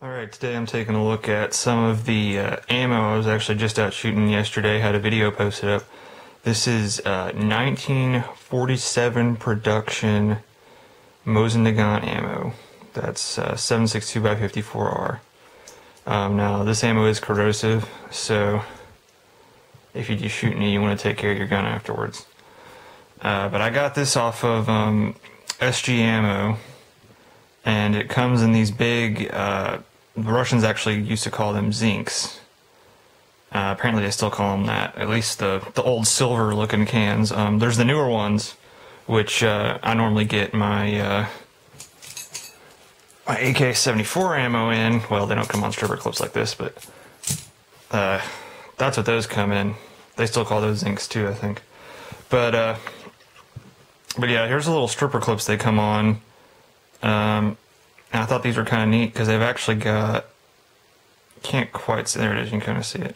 Alright, today I'm taking a look at some of the ammo I was actually just out shooting yesterday. Had a video posted up. This is 1947 production Mosin-Nagant ammo. That's 7.62x54R. Now, this ammo is corrosive, so if you do shooting it, you want to take care of your gun afterwards. But I got this off of SG Ammo, and it comes in these big, the Russians actually used to call them zincs. Apparently they still call them that, at least the old silver looking cans. There's the newer ones, which I normally get my my AK-74 ammo in. Well, they don't come on stripper clips like this, but that's what those come in. They still call those zincs too, I think. But yeah, here's the little stripper clips they come on. And I thought these were kind of neat because they've actually got, can't quite see, there it is, you can kind of see it.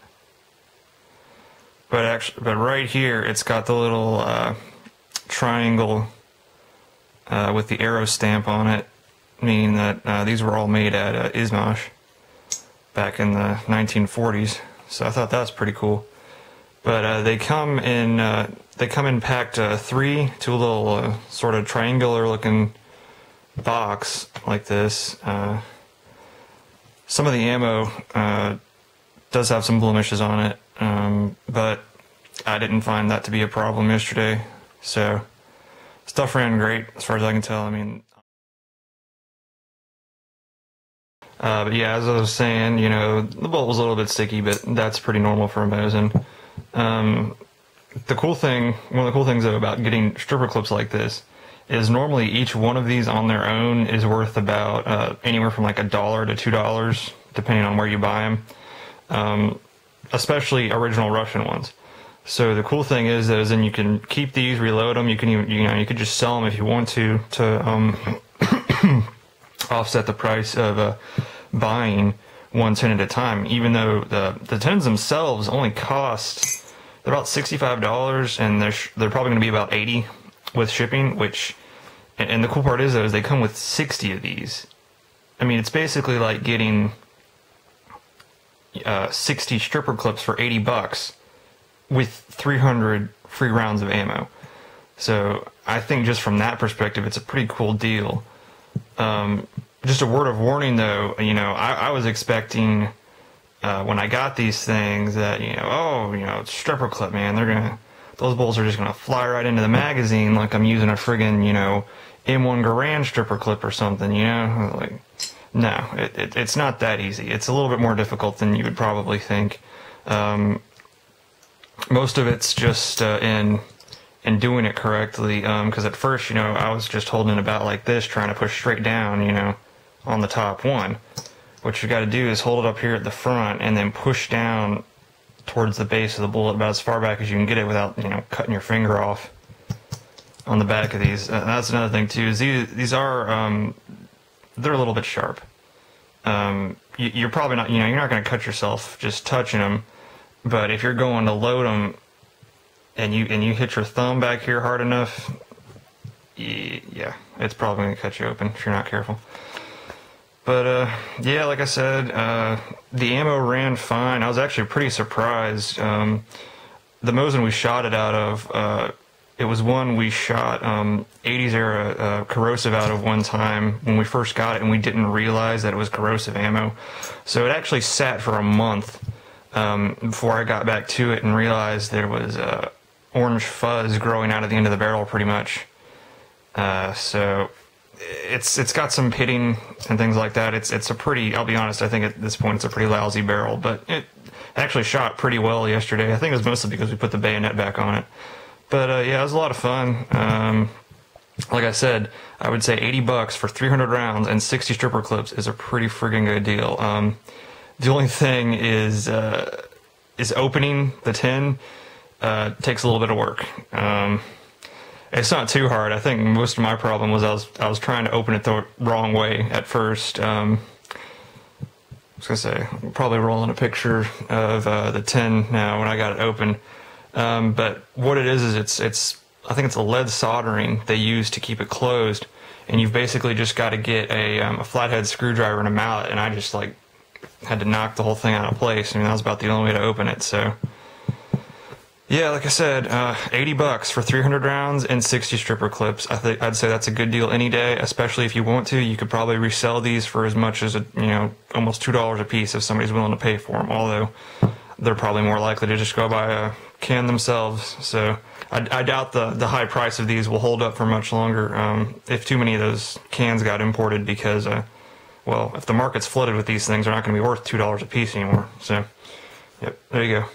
But right here, it's got the little triangle with the arrow stamp on it, meaning that these were all made at Izhmash back in the 1940s. So I thought that was pretty cool. But they come in packed 3 to a little sort of triangular looking box like this. Some of the ammo does have some blemishes on it, but I didn't find that to be a problem yesterday, so stuff ran great as far as I can tell. I mean, but yeah, as I was saying, you know, the bullet was a little bit sticky, but that's pretty normal for a Mosin. The cool thing, one of the cool things though about getting stripper clips like this is normally each one of these on their own is worth about anywhere from like $1 to $2, depending on where you buy them, especially original Russian ones. So the cool thing is then you can keep these, reload them. You can even, you could just sell them if you want to offset the price of buying one tin at a time. Even though the tins themselves only cost, they're about $65, and they're probably going to be about $80 with shipping. Which, and the cool part is though, is they come with 60 of these. I mean, it's basically like getting 60 stripper clips for $80 with 300 free rounds of ammo. So I think just from that perspective, it's a pretty cool deal. Just a word of warning though, you know, I was expecting when I got these things that, it's stripper clip, man, those bullets are just gonna fly right into the magazine like I'm using a friggin', M1 Garand stripper clip or something, like, no, it's not that easy. It's a little bit more difficult than you would probably think. Most of it's just in doing it correctly, because at first, I was just holding it about like this, trying to push straight down, on the top one. What you got to do is hold it up here at the front and then push down towards the base of the bullet about as far back as you can get it without, cutting your finger off on the back of these. That's another thing too, is these are, they're a little bit sharp. You're probably not, you're not going to cut yourself just touching them, but if you're going to load them and you hit your thumb back here hard enough, yeah, it's probably going to cut you open if you're not careful. But yeah, like I said, the ammo ran fine. I was actually pretty surprised. The Mosin we shot it out of, it was one we shot 80s era corrosive out of one time when we first got it, and we didn't realize that it was corrosive ammo. So it actually sat for a month before I got back to it and realized there was orange fuzz growing out of the end of the barrel pretty much. So it's got some pitting and things like that. It's a pretty, I'll be honest, I think at this point it's a pretty lousy barrel, but it actually shot pretty well yesterday. I think it was mostly because we put the bayonet back on it. But yeah, it was a lot of fun. Like I said, I would say $80 for 300 rounds and 60 stripper clips is a pretty friggin' good deal. The only thing is opening the tin takes a little bit of work. It's not too hard. I think most of my problem was I was trying to open it the wrong way at first. I was gonna say, I'm probably rolling a picture of the tin now when I got it open. But what it is it's I think it's a lead soldering they use to keep it closed, and you've basically just got to get a flathead screwdriver and a mallet, and I just like had to knock the whole thing out of place. I mean, that was about the only way to open it. So yeah, like I said, $80 for 300 rounds and 60 stripper clips. I'd say that's a good deal any day, especially if you want to. You could probably resell these for as much as almost $2 a piece if somebody's willing to pay for them. Although they're probably more likely to just go buy a can themselves. So I doubt the high price of these will hold up for much longer if too many of those cans got imported, because well, if the market's flooded with these things, they're not going to be worth $2 a piece anymore. So, yep, there you go.